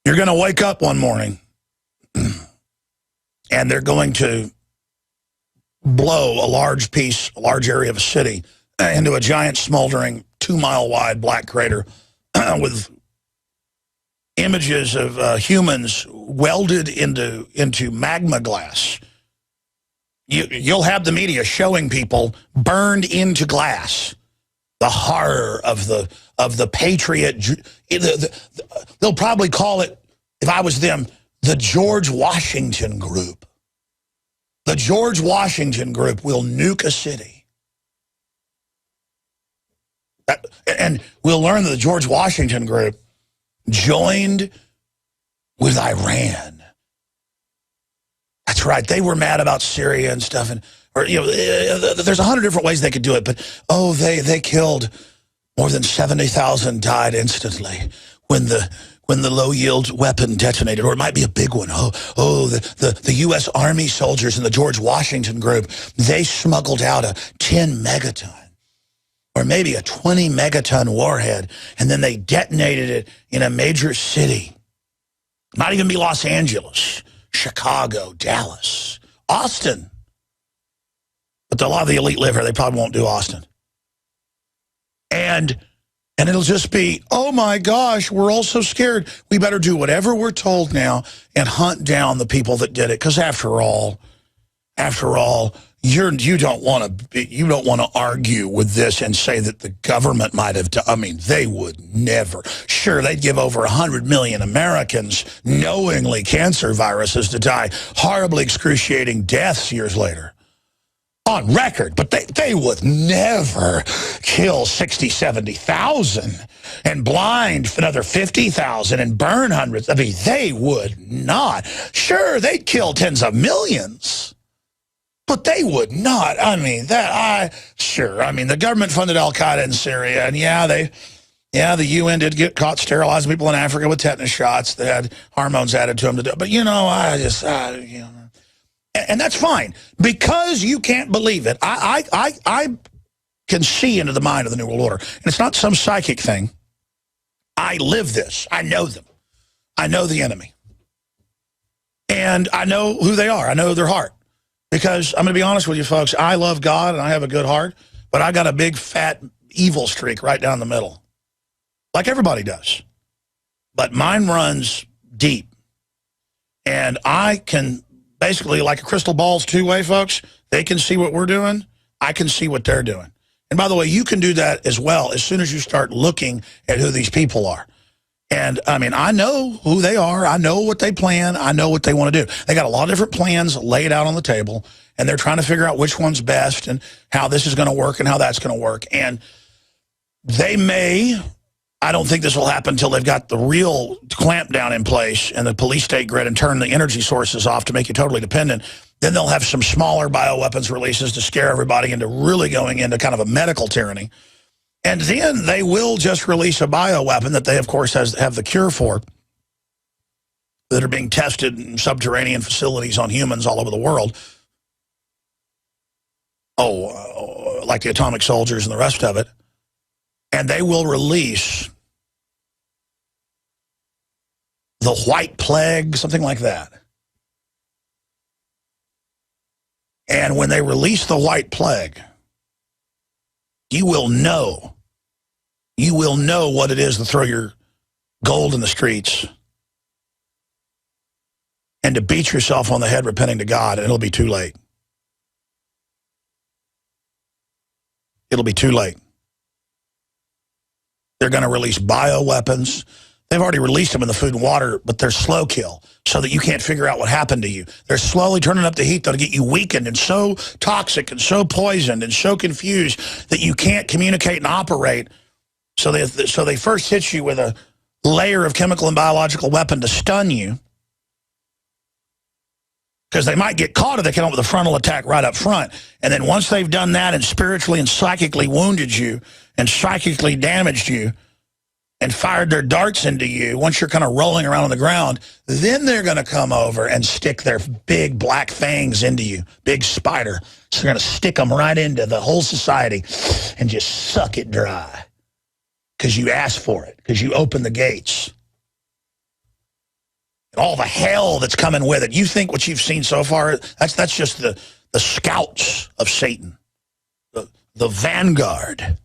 You're going to wake up one morning and they're going to blow a large area of a city into a giant smoldering 2-mile wide black crater with images of humans welded into magma glass. You'll have the media showing people burned into glass. The horror of the patriot. They'll probably call it, if I was them, the George Washington Group. The George Washington Group will nuke a city. And we'll learn that the George Washington Group joined with Iran. That's right. They were mad about Syria and stuff, there's 100 different ways they could do it. But they killed more than 70,000, died instantly when the low-yield weapon detonated, or it might be a big one. The U.S. Army soldiers in the George Washington Group, they smuggled out a 10 megaton. Or maybe a 20 megaton warhead, and then they detonated it in a major city. Might even be Los Angeles, Chicago, Dallas, Austin. But a lot of the elite live here. They probably won't do Austin. And it'll just be, oh my gosh, we're all so scared. We better do whatever we're told now and hunt down the people that did it. Because after all, you don't want to argue with this and say that the government might have done. I mean, they would never. Sure, they'd give over 100 million Americans knowingly cancer viruses to die horribly excruciating deaths years later. On record, but they would never kill 60, 70,000 and blind another 50,000 and burn hundreds. I mean, they would not. Sure, they'd kill tens of millions. But they would not. I mean, sure. I mean, the government funded Al-Qaeda in Syria, and the UN did get caught sterilizing people in Africa with tetanus shots. They had hormones added to them to do. But and that's fine because you can't believe it. I can see into the mind of the New World Order, and it's not some psychic thing. I live this. I know them. I know the enemy, and I know who they are. I know their heart. Because I'm going to be honest with you, folks, I love God and I have a good heart, but I got a big, fat, evil streak right down the middle. Like everybody does. But mine runs deep. And I can basically, like a crystal ball's two-way, folks, they can see what we're doing, I can see what they're doing. And by the way, you can do that as well as soon as you start looking at who these people are. And, I mean, I know who they are. I know what they plan. I know what they want to do. They got a lot of different plans laid out on the table, and they're trying to figure out which one's best and how this is going to work and how that's going to work. And they may, I don't think this will happen until they've got the real clampdown in place and the police state grid and turn the energy sources off to make you totally dependent. Then they'll have some smaller bioweapons releases to scare everybody into really going into kind of a medical tyranny. And then they will just release a bioweapon that they, of course, have the cure for that are being tested in subterranean facilities on humans all over the world. Like the atomic soldiers and the rest of it. And they will release the white plague, something like that. And when they release the white plague, you will know what it is to throw your gold in the streets and to beat yourself on the head repenting to God, and it'll be too late. It'll be too late. They're going to release bioweapons. They've already released them in the food and water, but they're slow kill so that you can't figure out what happened to you. They're slowly turning up the heat that'll get you weakened and so toxic and so poisoned and so confused that you can't communicate and operate. So they first hit you with a layer of chemical and biological weapon to stun you, because they might get caught if they come up with a frontal attack right up front. And then once they've done that and spiritually and psychically wounded you and psychically damaged you and fired their darts into you, once you're kind of rolling around on the ground, then they're going to come over and stick their big black fangs into you, big spider. So they're going to stick them right into the whole society and just suck it dry because you asked for it, because you opened the gates. and all the hell that's coming with it. You think what you've seen so far, that's just the scouts of Satan, the vanguard.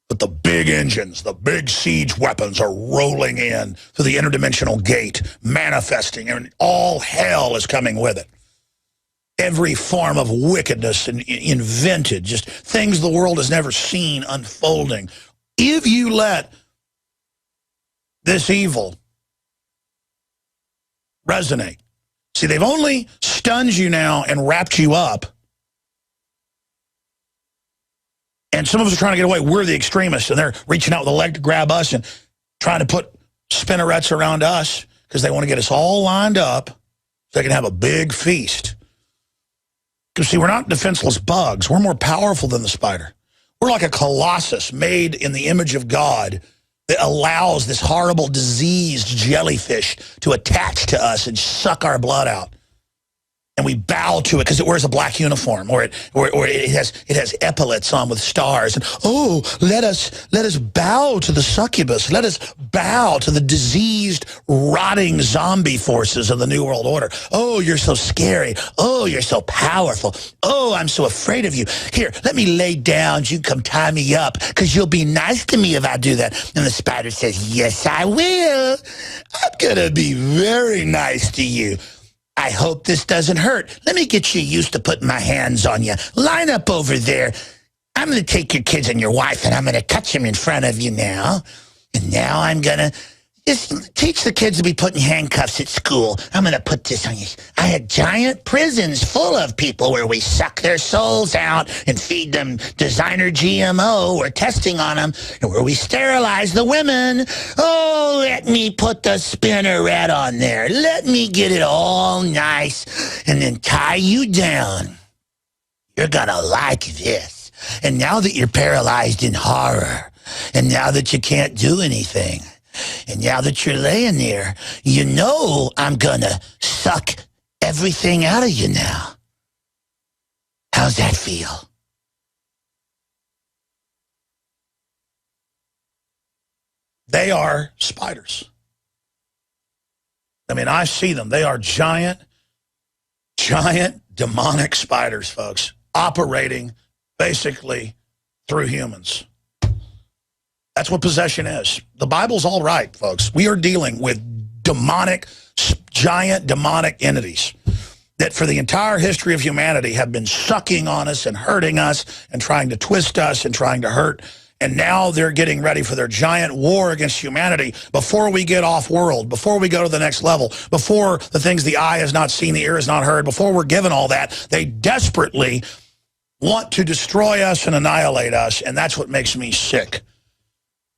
But the big engines, the big siege weapons are rolling in through the interdimensional gate, manifesting, and all hell is coming with it. Every form of wickedness invented, just things the world has never seen unfolding. If you let this evil resonate. See, they've only stunned you now and wrapped you up. And some of us are trying to get away. We're the extremists, and they're reaching out with a leg to grab us and trying to put spinnerets around us because they want to get us all lined up so they can have a big feast. Because, see, we're not defenseless bugs. We're more powerful than the spider. We're like a colossus made in the image of God that allows this horrible diseased jellyfish to attach to us and suck our blood out. And we bow to it because it wears a black uniform, or it has epaulets on with stars. And oh, let us bow to the succubus. Let us bow to the diseased, rotting zombie forces of the New World Order. Oh, you're so scary. Oh, you're so powerful. Oh, I'm so afraid of you. Here, let me lay down. You come tie me up because you'll be nice to me if I do that. And the spider says, yes, I will. I'm gonna be very nice to you. I hope this doesn't hurt. Let me get you used to putting my hands on you. Line up over there. I'm going to take your kids and your wife, and I'm going to touch them in front of you now. And now I'm going to just teach the kids to be putting handcuffs at school. I'm going to put this on you. I had giant prisons full of people where we suck their souls out and feed them designer GMO. We're testing on them, and where we sterilize the women. Oh, let me put the spinneret on there. Let me get it all nice and then tie you down. You're going to like this. And now that you're paralyzed in horror, and now that you can't do anything, and now that you're laying there, you know I'm gonna suck everything out of you now. How's that feel? They are spiders. I mean, I see them. They are giant demonic spiders, folks, operating basically through humans. That's what possession is. The Bible's all right, folks. We are dealing with giant demonic entities that for the entire history of humanity have been sucking on us and hurting us and trying to twist us and trying to hurt. And now they're getting ready for their giant war against humanity before we get off-world, before we go to the next level, before the things the eye has not seen, the ear has not heard, before we're given all that. They desperately want to destroy us and annihilate us, and that's what makes me sick.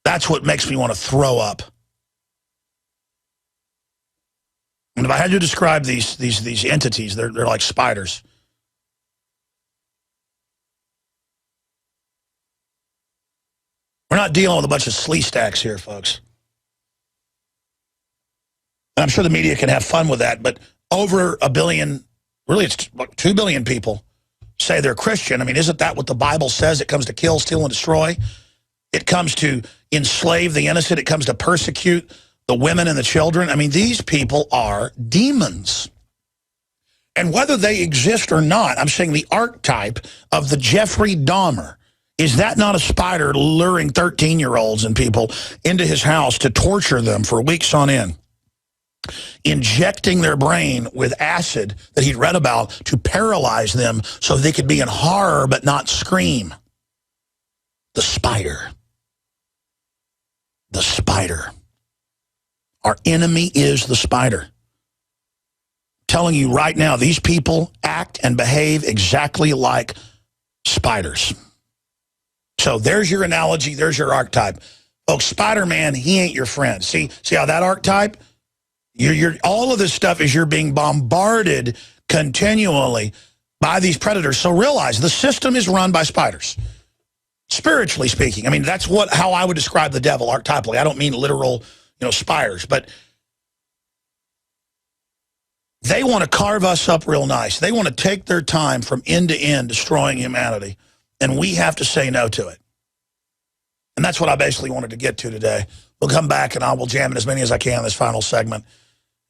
That's what makes me want to throw up. And if I had to describe these entities, they're like spiders. We're not dealing with a bunch of slee stacks here, folks. And I'm sure the media can have fun with that, but over a billion, really it's 2 billion people say they're Christian. I mean, isn't that what the Bible says? It comes to kill, steal, and destroy. It comes to enslave the innocent. It comes to persecute the women and the children. I mean, these people are demons. And whether they exist or not, I'm saying the archetype of the Jeffrey Dahmer, is that not a spider luring 13-year-olds and people into his house to torture them for weeks on end, injecting their brain with acid that he'd read about to paralyze them so they could be in horror but not scream? The spider. The spider. Our enemy is the spider. I'm telling you right now, these people act and behave exactly like spiders. So there's your analogy, there's your archetype. Folks, Spider-Man, he ain't your friend. See how that archetype? All of this stuff is you're being bombarded continually by these predators. So realize the system is run by spiders. Spiritually speaking, I mean, that's how I would describe the devil archetypally. I don't mean literal, spires, but they want to carve us up real nice. They want to take their time from end to end destroying humanity, and we have to say no to it. And that's what I basically wanted to get to today. We'll come back, and I will jam in as many as I can in this final segment.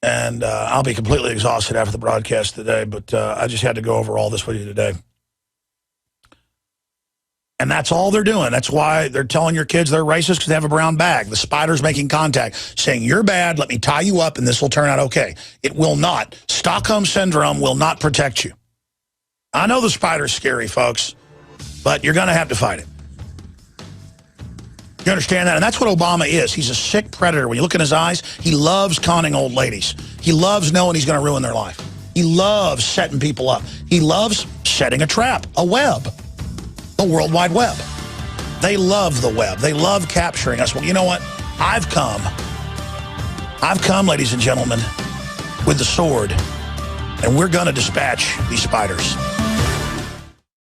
And I'll be completely exhausted after the broadcast today, but I just had to go over all this with you today. And that's all they're doing. That's why they're telling your kids they're racist, because they have a brown bag. The spider's making contact, saying, you're bad, let me tie you up, and this will turn out okay. It will not. Stockholm Syndrome will not protect you. I know the spider's scary, folks, but you're going to have to fight it. You understand that? And that's what Obama is. He's a sick predator. When you look in his eyes, he loves conning old ladies. He loves knowing he's going to ruin their life. He loves setting people up. He loves setting a trap, a web. The World Wide Web. They love the web. They love capturing us. Well, you know what? I've come, ladies and gentlemen, with the sword, and we're going to dispatch these spiders.